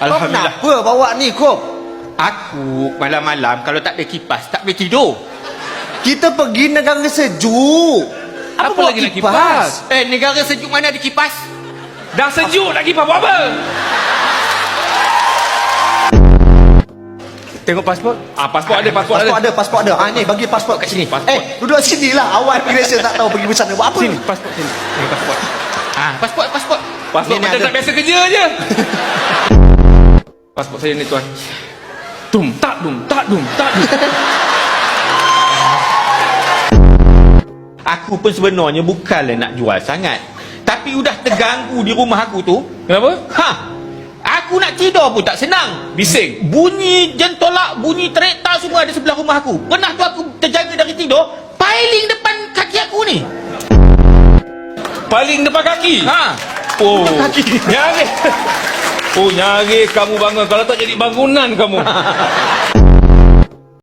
Alhamdulillah. Kau kenapa bawa ni kau? Aku malam-malam kalau tak ada kipas tak boleh tidur. Kita pergi negara sejuk. Apa bawa lagi nak kipas? Negara sejuk mana ada kipas? Dah sejuk nak kipas buat apa? Tengok pasport. Pasport ada, Pasport ada. Ni bagi pasport kat sini. Pasport. Duduk sini lah. Awal immigration tak tahu pergi sana buat apa. Sini, pasport sini. Ini pasport. Pasport. Pasport Ni macam ada. tak biasa kerja je. Pasport saya ni tuan. Dum tak. Aku pun sebenarnya bukanlah nak jual sangat. Tapi udah terganggu di rumah aku tu. Kenapa? Aku nak tidur pun tak senang. Bising. Bunyi jentolak, bunyi kereta semua ada sebelah rumah aku. Pernah tu aku terjaga dari tidur, piling depan kaki aku ni. Paling depan kaki. Oh, kaki. nyari. Oh, nyari kamu bangun. Kalau tak jadi bangunan kamu.